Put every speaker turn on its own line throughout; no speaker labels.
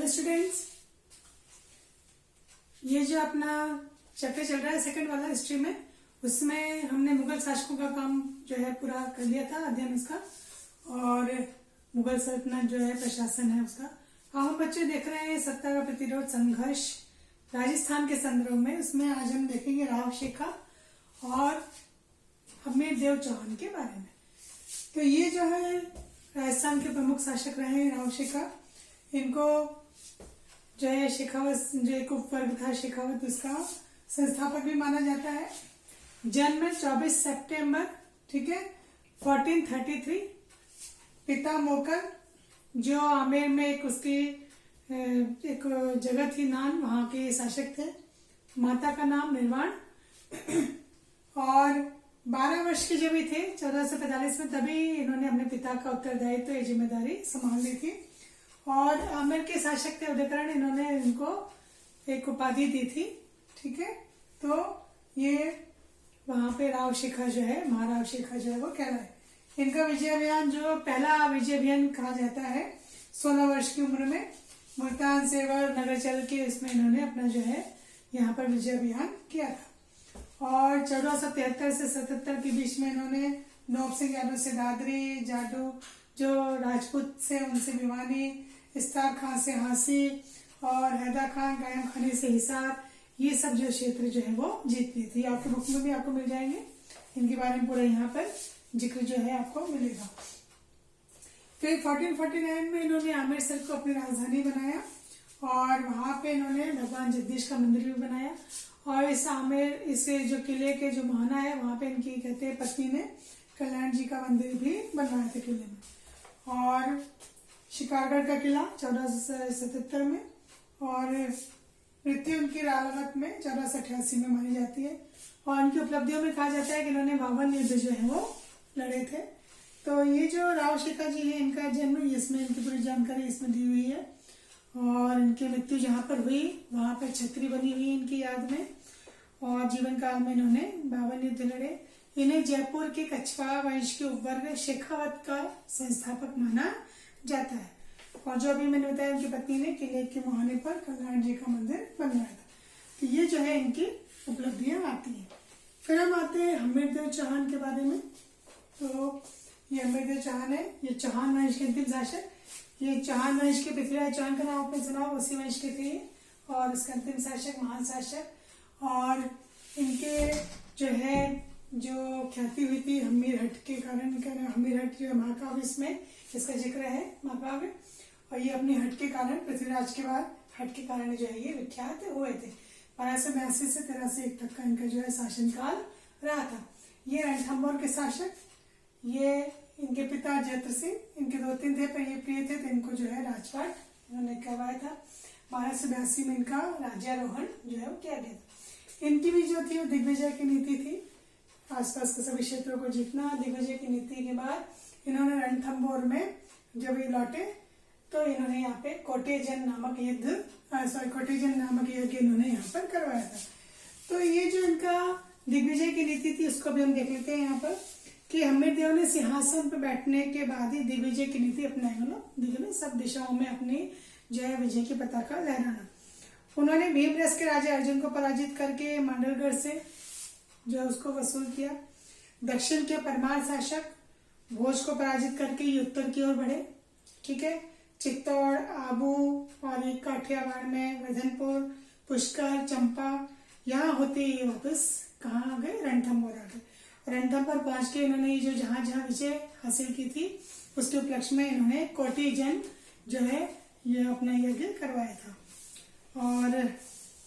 Students, ये जो अपना चैप्टर चल रहा है सेकंड वाला हिस्ट्री में, उसमें हमने मुगल शासकों का काम जो है पूरा कर लिया था, अध्ययन उसका, और मुगल सल्तनत जो है प्रशासन है उसका। हम बच्चे देख रहे हैं सत्ता का प्रतिरोध संघर्ष राजस्थान के संदर्भ में। उसमें आज हम देखेंगे राव शेखा और हमीर देव चौहान के बारे में। तो ये जो है राजस्थान के प्रमुख शासक रहे हैं राव शेखा। इनको जो है शेखावत जो एक उपवर्ग था शेखावत, उसका संस्थापक भी माना जाता है। जन्म 24 सितंबर, ठीक है, 1433। पिता मोकर जो आमेर में एक उसकी एक जगह थी नान, वहां के शासक थे। माता का नाम निर्वाण। और 12 वर्ष के जब ही थे 1445 में, तभी इन्होंने अपने पिता का उत्तरदायित्व ये जिम्मेदारी संभाल ली थी। और आमेर के शासक थे उदयकरण, इन्होंने इनको एक उपाधि दी थी, ठीक है। तो ये वहां पे राव शेखा जो है, महाराव शेखा जो है वो कहलाए। इनका विजय अभियान जो पहला विजय अभियान कहा जाता है, 16 वर्ष की उम्र में मुल्तान सेवर नगर चल के इसमें इन्होंने अपना जो है यहाँ पर विजय अभियान किया था। और 1473 से 77 के बीच में इन्होंने नौब सिंह यादव से दादरी, जाडू जो राजपूत से उनसे भिवानी, इस्तार खान से हांसी और हैदर खान कायम खानी से हिसार, ये सब जो क्षेत्र जो है वो जीत ली थी। आपके बुक में भी आपको मिल जाएंगे, इनके बारे में पूरा यहाँ पर जिक्र जो है आपको मिलेगा। फिर 1449 में इन्होंने आमेरसर को अपनी राजधानी बनाया और वहां पे इन्होंने भगवान जगदीश का मंदिर भी बनाया। और इस आमेर इसे जो किले के जो महाना है वहां पे इनकी कहते हैं पत्नी ने कल्याण जी का मंदिर भी बनवाया था किले में। और शिकारगढ़ का किला 1477 में, और मृत्यु उनकी रालावत में 1488 में मानी जाती है। और उनकी उपलब्धियों में कहा जाता है कि इन्होंने 52 युद्ध जो है वो लड़े थे। तो ये जो राव शेखा जी है, इनका जन्म, इसमें इनकी पूरी जानकारी इसमें दी हुई है। और इनकी मृत्यु जहाँ पर हुई वहां पर छतरी बनी हुई इनकी याद में। और जीवन काल में इन्होंने 52 युद्ध लड़े। इन्हें जयपुर के कछवाहा वंश के उपवर्ग शेखावत का संस्थापक माना जाता है। और जो अभी मैंने बताया उनकी पत्नी ने किले के मुहाने पर कल्याण जी का मंदिर बनवाया था। तो ये जो है इनकी उपलब्धियां आती हैं। फिर हम आते हैं हमीर देव चौहान के बारे में। तो ये हमीर देव चौहान है, ये चौहान वंश के अंतिम शासक। ये चौहान वंश के पृथ्वीराज चौहान का नाम आपने सुना, उसी वंश के थे और उसका अंतिम शासक, महान शासक। और इनके जो है जो ख्याति हुई थी हमीर हट के कारण, हमीर हट जो महाकाव्य इसमें इसका जिक्र है महाकाव्य। और ये अपनी हट के कारण, पृथ्वीराज के बाद हट के कारण जो है ये विख्यात हुए थे। 1282 से 1301 तक का इनका जो है शासनकाल रहा था। ये रणथंभौर के शासक, ये इनके पिता जयत्र सिंह, इनके 2-3 थे पर ये प्रिय थे तो इनको जो है राजपाट इन्होंने करवाया था। 1282 में इनका राज्यारोहण जो है वो किया गया था। इनकी भी जो थी वो दिग्विजय की नीति थी, आसपास के सभी क्षेत्रों को जीतना। दिग्विजय की नीति के बाद इन्होंने रणथंभौर में जब ये लौटे तो इन्होंने यहाँ पे कोटेजन नामक यज्ञ इन्होंने यहाँ पर करवाया था। तो ये जो इनका दिग्विजय की नीति थी उसको भी हम देख लेते हैं यहाँ पर कि हमीर देव ने सिंहासन पर बैठने के बाद ही दिग्विजय की नीति अपनाई। मतलब सब दिशाओं में अपनी जय विजय की पताका लहराना। उन्होंने भीमरस के राजा अर्जुन को पराजित करके मांडलगढ़ से जो उसको वसूल किया। दक्षिण के परमार शासक भोज को पराजित करके ये उत्तर की ओर बढ़े, ठीक है। चित्तौड़, आबू और एक काठियावाड़ में वर्धनपुर, पुष्कर, चंपा, यहाँ होते ही वापस कहाँ आ गए, रणथंभौर आ गए। रणथंभौर पहुंच के इन्होंने ये जो जहां जहां विजय हासिल की थी उसके उपलक्ष्य में इन्होंने कोटेजन जो है ये अपना यज्ञ करवाया था। और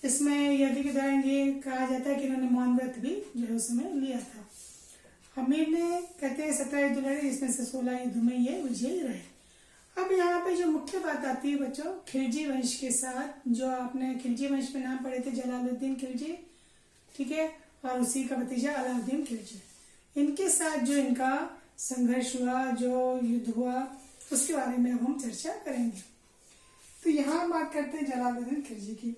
इसमें यज्ञ के दौरान ये कहा जाता है कि इन्होंने मौन व्रत भी जो है उसमें लिया था। हमीर ने कहते हैं 17 युद्ध लड़े, इसमें से 16 युद्ध में ये विजयी रहे। अब यहाँ पे जो मुख्य बात आती है बच्चों, खिलजी वंश के साथ, जो आपने खिलजी वंश में नाम पढ़े थे जलालुद्दीन खिलजी, ठीक है, और उसी का भतीजा अलाउद्दीन खिलजी। इनके साथ जो इनका संघर्ष हुआ, जो युद्ध हुआ, उसके बारे में अब हम चर्चा करेंगे। तो यहाँ बात करते हैं जलालुद्दीन खिलजी की।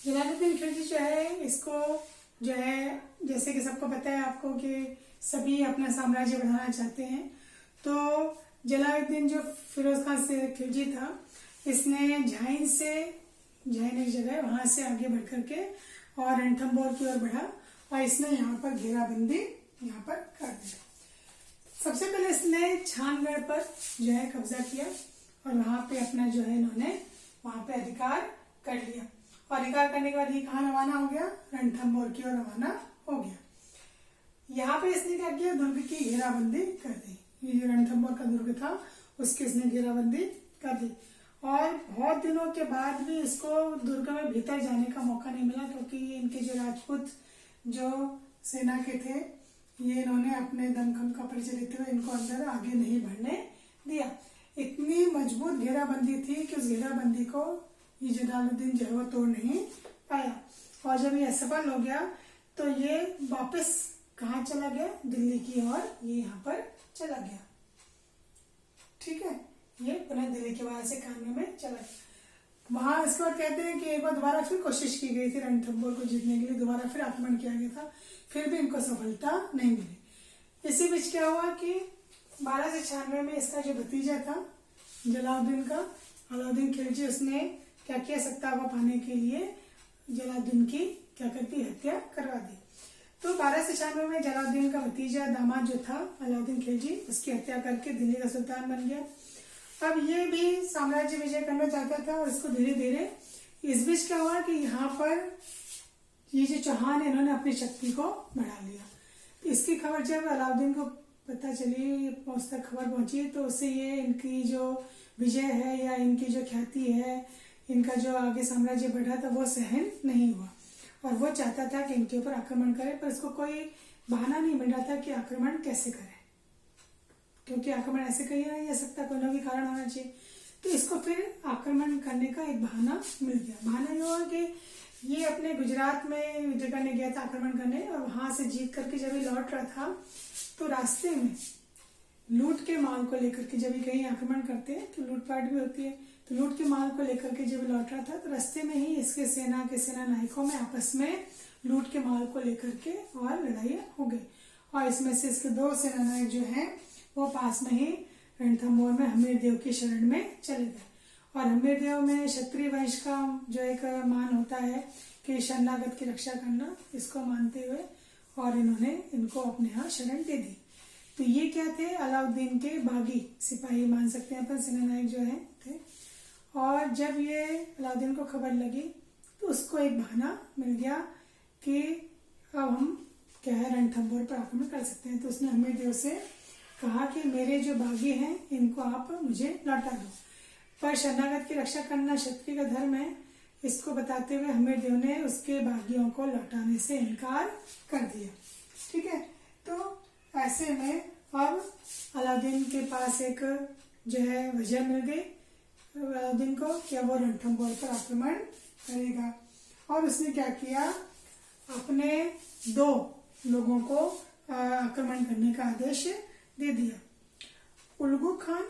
जलालुद्दीन खिलजी जो है, इसको जो है जैसे कि सबको पता है आपको कि सभी अपना साम्राज्य बढ़ाना चाहते हैं। तो जलालुद्दीन जो फिरोज खान से खिलजी था, इसने झाइन एक जगह है, वहां से आगे बढ़ करके और रणथंभौर की ओर बढ़ा और इसने यहाँ पर घेराबंदी यहाँ पर कर दी। सबसे पहले इसने छानगढ़ पर जो है कब्जा किया और वहां पे अपना जो है इन्होंने वहां पे अधिकार कर लिया। और अधिकार करने के बाद ये कहाँ रवाना हो गया, रणथंभौर की ओर रवाना हो गया। यहाँ पे इसने क्या किया, दुर्ग की घेराबंदी कर दी। ये जो रणथंभौर का दुर्ग था उसकी इसने घेराबंदी कर दी और बहुत दिनों के बाद भी इसको दुर्ग में भीतर जाने का मौका नहीं मिला, क्योंकि इनके जो राजपूत जो सेना के थे ये इन्होंने अपने दमखम का परिचय देते हुए इनको अंदर आगे नहीं बढ़ने दिया। इतनी मजबूत घेराबंदी थी कि उस घेराबंदी को ये जलालुद्दीन जो है वो तोड़ नहीं पाया। और जब ये असफल हो गया तो ये वापस कहाँ चला गया, दिल्ली की ओर ये यहाँ पर चला गया। ठीक है, ये पुनः दिल्ली के बाहर से कानवे में चला गया। वहां इसके बाद कहते हैं कि एक बार दोबारा फिर कोशिश की गई थी रणथंभौर को जीतने के लिए, दोबारा फिर आक्रमण किया गया था, फिर भी इनको सफलता नहीं मिली। इसी बीच क्या हुआ कि 1296 में इसका जो भतीजा था जलालुद्दीन का, अलाउद्दीन खिलजी, उसने क्या किया, सत्ता को पाने के लिए जलालुद्दीन की क्या करती, हत्या करवा दी। तो 1296 में जलालुद्दीन का भतीजा दामाद जो था अलाउद्दीन खिलजी, उसकी हत्या करके दिल्ली का सुल्तान बन गया। अब ये भी साम्राज्य विजय करना चाहता था और इसको धीरे धीरे, इस बीच क्या हुआ कि यहाँ पर ये जो चौहान है इन्होंने अपनी शक्ति को बढ़ा लिया। तो इसकी खबर जब अलाउद्दीन को पता चली, उस तक खबर पहुंची, तो उससे ये इनकी जो विजय है या इनकी जो ख्याति है, इनका जो आगे साम्राज्य बढ़ा था वो सहन नहीं हुआ और वो चाहता था कि इनके ऊपर आक्रमण करे, पर इसको कोई बहाना नहीं मिल रहा था कि आक्रमण कैसे करे, क्योंकि आक्रमण ऐसे कहीं नहीं जा सकता, कोई ना कोई कारण होना चाहिए। तो इसको फिर आक्रमण करने का एक बहाना मिल गया। बहाना ये हुआ कि ये अपने गुजरात में युद्ध करने गया था, आक्रमण करने, और वहां से जीत करके जब ये लौट रहा था तो रास्ते में लूट के माल को लेकर के, जब ये कहीं आक्रमण करते हैं तो लूटपाट भी होती है, तो लूट के माल को लेकर के जब लौट रहा था तो रास्ते में ही इसके सेना के सेना नायकों में आपस में लूट के माल को लेकर के और लड़ाई हो गई। और इसमें से इसके 2 सेना नायक जो हैं वो पास में ही रणथंभौर में हमीरदेव की शरण में चले गए। और हमीरदेव में क्षत्रिय वंश का जो एक मान होता है कि शरणागत की रक्षा करना, इसको मानते हुए और इन्होंने इनको अपने यहाँ शरण दे दी। तो ये क्या थे, अलाउद्दीन के बागी सिपाही मान सकते हैं अपन, सेना नायक जो है थे। और जब ये अलाउद्दीन को खबर लगी तो उसको एक बहाना मिल गया कि अब हम क्या है रणथंभौर पर आक्रमण कर सकते हैं। तो उसने हमीरदेव से कहा कि मेरे जो बागी हैं इनको आप मुझे लौटा दो, पर शरणागत की रक्षा करना क्षत्रिय का धर्म है, इसको बताते हुए हमीरदेव ने उसके बागियों को लौटाने से इनकार कर दिया। ठीक है, तो ऐसे में अब अलाउद्दीन के पास एक जो है वजह मिल गई अलाउद्दीन को कि वो रणथंभौर पर आक्रमण करेगा। और उसने क्या किया, अपने 2 लोगों को आक्रमण करने का आदेश दे दिया, उलुग खान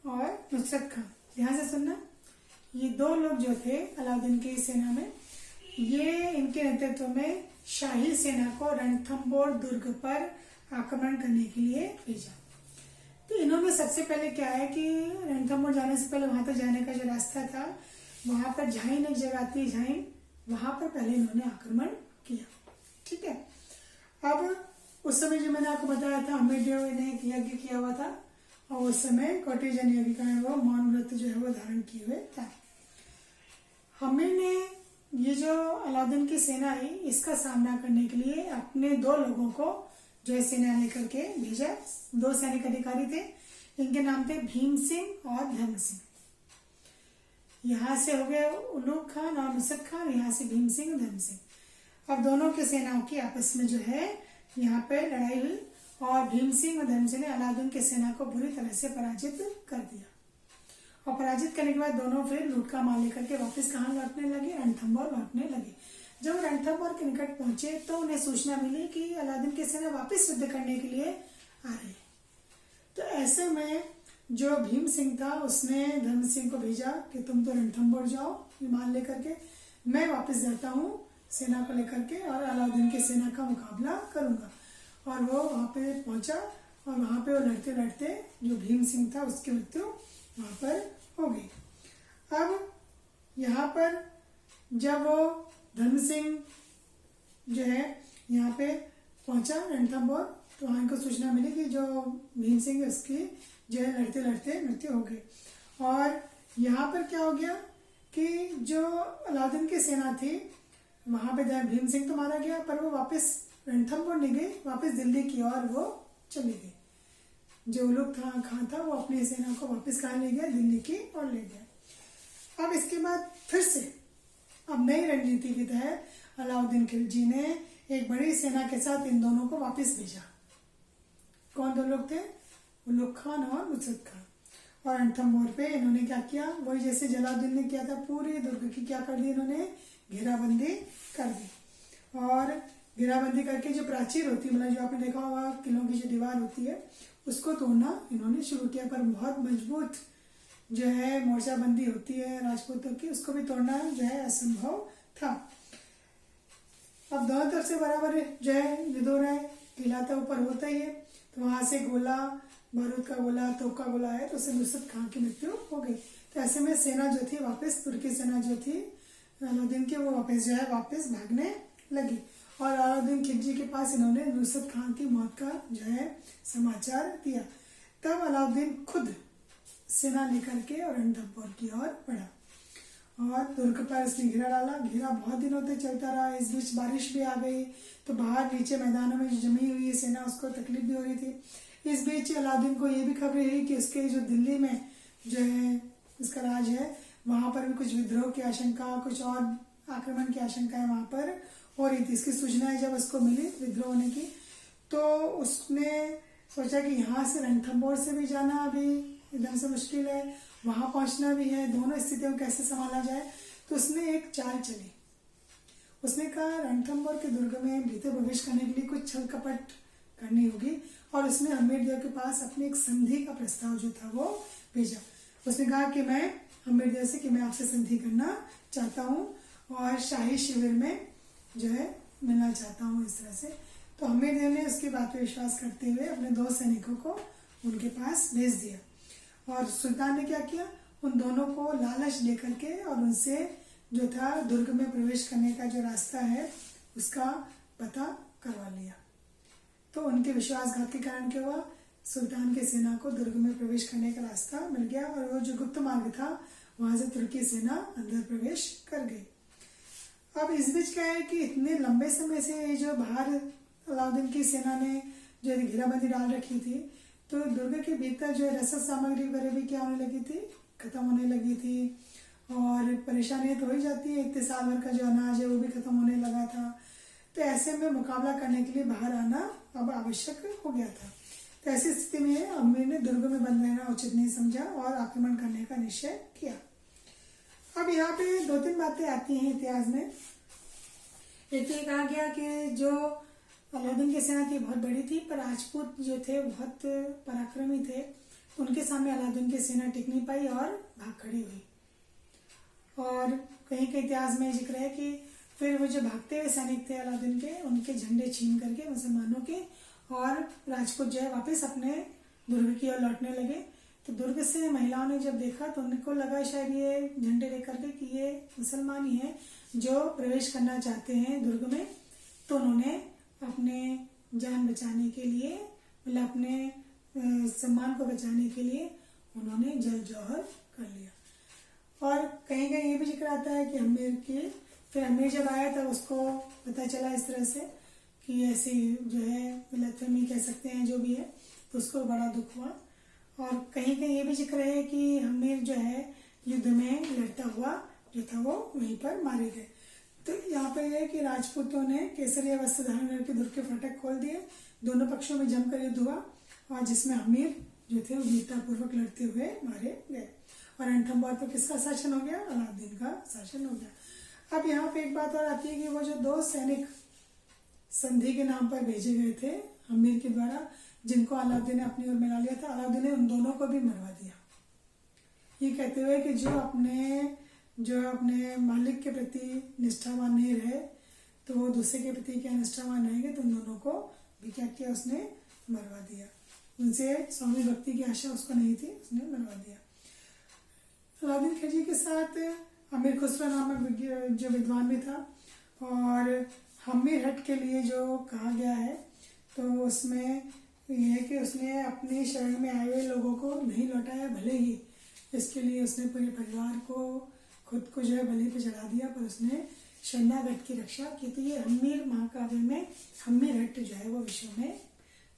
और नुसरत खान। ध्यान से सुनना, ये 2 लोग जो थे अलाउद्दीन की सेना में, ये इनके नेतृत्व में शाही सेना को रणथंभौर दुर्ग पर आक्रमण करने के लिए भेजा। तो इन्होंने सबसे पहले क्या है कि रणथंभौर जाने से पहले वहां तक जाने का जो रास्ता था, वहां पर झाइन एक जगह आती है, झाइन, वहां पर पहले इन्होंने आक्रमण किया। ठीक है, अब उस समय जो मैंने आपको बताया था हमीरदेव ने यज्ञ किया हुआ था और उस समय कौटिल्य यज्ञ का वो मौन व्रत जो है वो धारण किए हुए था। हमीर ने ये जो अलाउद्दीन की सेना है इसका सामना करने के लिए अपने 2 लोगों को जो है सेना लेकर के भेजा। 2 सैनिक अधिकारी थे, इनके नाम थे भीम सिंह और धर्म सिंह। यहाँ से हो गए उलुग खान और नुसरत खान, यहाँ से भीम सिंह और धर्म सिंह। अब दोनों के सेनाओं की आपस में जो है यहाँ पे लड़ाई हुई और भीम सिंह और धर्म सिंह ने अलाउद्दीन की सेना को बुरी तरह से पराजित कर दिया। और पराजित करने के बाद दोनों फिर लूट का माल लेकर के वापस कहाँ लौटने लगे, रणथंभौर लौटने लगे। जब रणथंभौर के निकट पहुंचे तो उन्हें सूचना मिली कि अलाउद्दीन की सेना वापस युद्ध करने के लिए आ रही है। तो ऐसे में जो भीम सिंह था उसने धर्म सिंह को भेजा कि तुम तो रणथंभौर जाओ विमान लेकर के, मैं वापस जाता हूँ सेना को लेकर के और अलाउद्दीन की सेना का मुकाबला करूंगा। और वो वहां पे पहुंचा और वहां पे वो लड़ते लड़ते जो भीम सिंह था उसकी मृत्यु वहां पर हो गई। अब यहाँ पर जब वो धर्म सिंह जो है यहाँ पे पहुंचा रणथंभौर, तो वहां को सूचना मिली कि जो भीम सिंह है उसकी जो है लड़ते लड़ते मृत्यु हो गई। और यहाँ पर क्या हो गया कि जो अलाउद्दीन की सेना थी वहां पे भीम सिंह तो मारा गया, पर वो वापस रणथंभौर नहीं गई, वापस दिल्ली की ओर वो चली गई। जो उलुग खां था वो अपनी सेना को वापस कहाँ ले गया, दिल्ली की ओर ले गया। अब इसके बाद फिर से अब नई रणनीति के तहत अलाउद्दीन खिलजी ने एक बड़ी सेना के साथ इन दोनों को वापस भेजा। कौन दो लोग थे, उलुग खान और नुसरत खान। और रणथंभौर पे इन्होंने क्या किया, वही जैसे जलालुद्दीन ने किया था, पूरी दुर्ग की क्या कर दी इन्होंने, घेराबंदी कर दी। और घेराबंदी करके जो प्राचीर होती है, मतलब जो आपने देखा होगा किलों की जो दीवार होती है उसको तोड़ना इन्होंने शुरू किया। पर बहुत मजबूत जो है मोर्चाबंदी होती है राजपूतों की, उसको भी तोड़ना जो है असंभव था। अब दोनों तरफ से बराबर जो है युद्ध हो रहा है, किला तो ऊपर होता ही है, तो वहां से गोला, बारूद का गोला, तोप का गोला है, तो उससे नुसरत खां की मृत्यु हो गई। तो ऐसे में सेना जो थी वापस, तुर्की सेना जो थी अलाउद्दीन की, वो वापस जो है वापस भागने लगी। और अलाउद्दीन खिलजी के पास इन्होंने नुसरत खां की मौत का जो है समाचार दिया। तब अलाउद्दीन खुद सेना लेकर के और रणथंभौर की ओर बढ़ा और दुर्ग पर उसने घेरा डाला। घेरा बहुत दिनों तक चलता रहा। इस बीच बारिश भी आ गई, तो बाहर नीचे मैदानों में जो जमी हुई सेना उसको तकलीफ भी हो रही थी। इस बीच अलाउद्दीन को ये भी खबर रही कि उसके जो दिल्ली में जो है उसका राज है, वहां पर भी कुछ विद्रोह की आशंका, कुछ और आक्रमण की आशंका है वहां पर हो रही थी। इसकी सूचना जब उसको मिली विद्रोह होने की, तो उसने सोचा कि यहाँ से रणथंभौर से भी जाना अभी एकदम से मुश्किल है, वहां पहुंचना भी है, दोनों स्थितियों को कैसे संभाला जाए। तो उसने एक चाल चली। उसने कहा रणथंभौर के दुर्ग में भीतर प्रवेश करने के लिए कुछ छल कपट करनी होगी, और उसने हमीरदेव के पास अपने एक संधि का प्रस्ताव जो था वो भेजा। उसने कहा कि मैं हमीरदेव से कि मैं आपसे संधि करना चाहता हूँ और शाही शिविर में जो है मिलना चाहता हूँ, इस तरह से। तो हमीरदेव ने उसकी बात पर विश्वास करते हुए अपने 2 सैनिकों को उनके पास भेज दिया। और सुल्तान ने क्या किया, उन दोनों को लालच देकर के और उनसे जो था दुर्ग में प्रवेश करने का जो रास्ता है उसका पता करवा लिया। तो उनके विश्वासघात के कारण क्या हुआ, सुल्तान की सेना को दुर्ग में प्रवेश करने का रास्ता मिल गया, और वो जो गुप्त मार्ग था वहां से तुर्की सेना अंदर प्रवेश कर गई। अब इस बीच क्या है कि इतने लंबे समय से ये जो बाहर अलाउद्दीन की सेना ने जो घेराबंदी डाल रखी थी, तो दुर्ग के भीतर जो रसद सामग्री वगैरह भी क्या होने लगी थी, खत्म होने लगी थी। और परेशानियां तो हो ही जाती है, इतने साल भर का जो अनाज है वो भी खत्म होने लगा था। तो ऐसे में मुकाबला करने के लिए बाहर आना अब आवश्यक हो गया था। तो ऐसी स्थिति में अमीर ने दुर्ग में बंद रहना उचित नहीं समझा और आक्रमण करने का निश्चय किया। अब यहाँ पे 2-3 बातें आती हैं इतिहास में। एक तो ये कहा गया कि जो अलाउद्दीन की सेना थी बहुत बड़ी थी, पर राजपूत जो थे बहुत पराक्रमी थे, उनके सामने अलाउद्दीन की सेना टिक नहीं पाई और भाग खड़ी हुई। और कहीं के इतिहास में जिक्र है कि फिर वो जो भागते हुए सैनिक थे अलाउद्दीन के, उनके झंडे छीन करके मुसलमानों के, और राजपूत जो है वापस अपने दुर्ग की ओर लौटने लगे। तो दुर्ग से महिलाओं ने जब देखा तो उनको लगा शायद ये झंडे लेकर के कि ये मुसलमान ही है जो प्रवेश करना चाहते हैं दुर्ग में। तो उन्होंने अपने जान बचाने के लिए, मतलब अपने सम्मान को बचाने के लिए उन्होंने जल जौहर कर लिया। और कहीं कहीं ये भी जिक्र आता है कि फिर अमीर जब आया तब उसको पता चला इस तरह से कि ऐसी जो है गलतफहमी कह सकते हैं जो भी है, तो उसको बड़ा दुख हुआ। और कहीं कहीं ये भी जिक्र है कि अमीर जो है युद्ध में लड़ता हुआ जो था वो वहीं पर मारे गए। तो यहाँ पे है कि राजपूतों ने केसरिया वस्त्र धारण करके दुर्ग के फाटक खोल दिए। दोनों पक्षों में जमकर युद्ध हुआ, और जिसमें अमीर जो थे वो वीरतापूर्वक लड़ते हुए मारे गए। और रणथंभौर पर किसका शासन हो गया, अलाउद्दीन का शासन हो गया। अब यहाँ पे एक बात और आती है कि वो जो 2 सैनिक संधि के नाम पर भेजे गए थे अमीर के द्वारा, जिनको अलाउद्दीन ने अपनी ओर मिला लिया था, अलाउद्दीन ने उन दोनों को भी मरवा दिया, ये कहते हुए कि जो अपने मालिक के प्रति निष्ठावान नहीं रहे तो वो दूसरे के प्रति क्या निष्ठावान रहेंगे। तो उन दोनों को भी क्या किया, उसने मरवा दिया। उनसे स्वामी भक्ति की आशा उसको नहीं थी, उसने मरवा दिया। अलाउद्दीन खिलजी के साथ अमीर खुसरो नामक जो विद्वान भी था। और हम्मीर हट के लिए जो कहा गया है तो उसमें यह है कि उसने अपने शरण में आए हुए लोगों को नहीं लौटाया, भले ही इसके लिए उसने पूरे परिवार को खुद को जो है बलि पे चढ़ा दिया, पर उसने शरणागत की रक्षा की थी। ये हम्मीर महाकाव्य में हम्मीर हट जो है वो विश्व में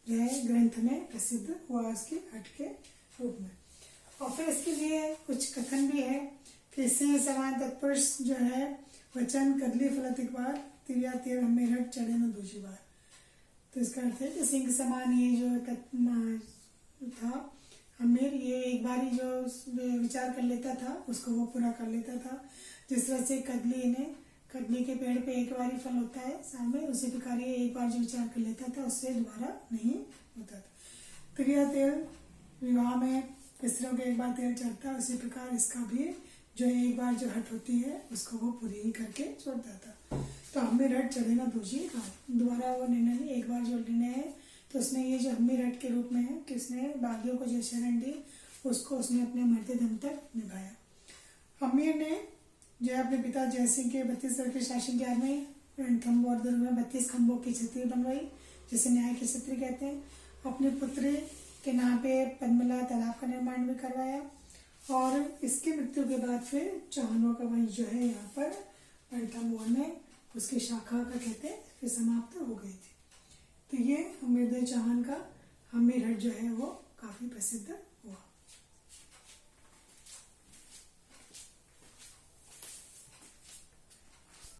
जो है ग्रंथ में प्रसिद्ध हुआ उसके हट के रूप में। और फिर इसके लिए कुछ कथन भी है कि सिंह समान तत्पुरुष जो है वचन कदली फलत एक बार तिरिया तिर हम्मीर हट चढ़े न दूसरी बार। तो इसका अर्थ है कि सिंह समान ये जो था हम्मीर, ये एक बार ही जो विचार कर लेता था उसको वो पूरा कर लेता था। जिस तरह से कदली के पेड़ पे एक बार ही फल होता है साल में, उसी प्रकार ये एक बार जो विचार कर लेता था उससे दोबारा नहीं होता था। तिरिया तेल विवाह में स्त्रियों के एक बार तेल चढ़ता है, उसी प्रकार इसका भी जो एक बार जो हट होती है उसको वो पूरी ही करके छोड़ता था। तो हम्मीर हट चढ़ेगा दूसरी बार, दोबारा वो निर्णय नहीं, एक बार जो निर्णय है तो उसने ये जो हम्मीर हट के रूप में है कि उसने बागियों को जो शरण दी उसको उसने अपने मरते दम तक निभाया। हम्मीर ने जो अपने पिता जयसिंह के 32 वर्ष के शासन काल में रणथंभौर और दुर्ग में 32 खंभों की छतरी बनवाई, जिसे न्याय की छतरी कहते हैं। अपने पुत्री के नाम पे पद्मला तालाब का निर्माण भी करवाया। और इसकी मृत्यु के बाद फिर चौहानों का वंश जो है यहाँ पर रणथंभौर में उसकी शाखा का कहते हैं फिर समाप्त हो गई थी। तो ये हम्मीरदेव चौहान का हम्मीर हट जो है वो काफी प्रसिद्ध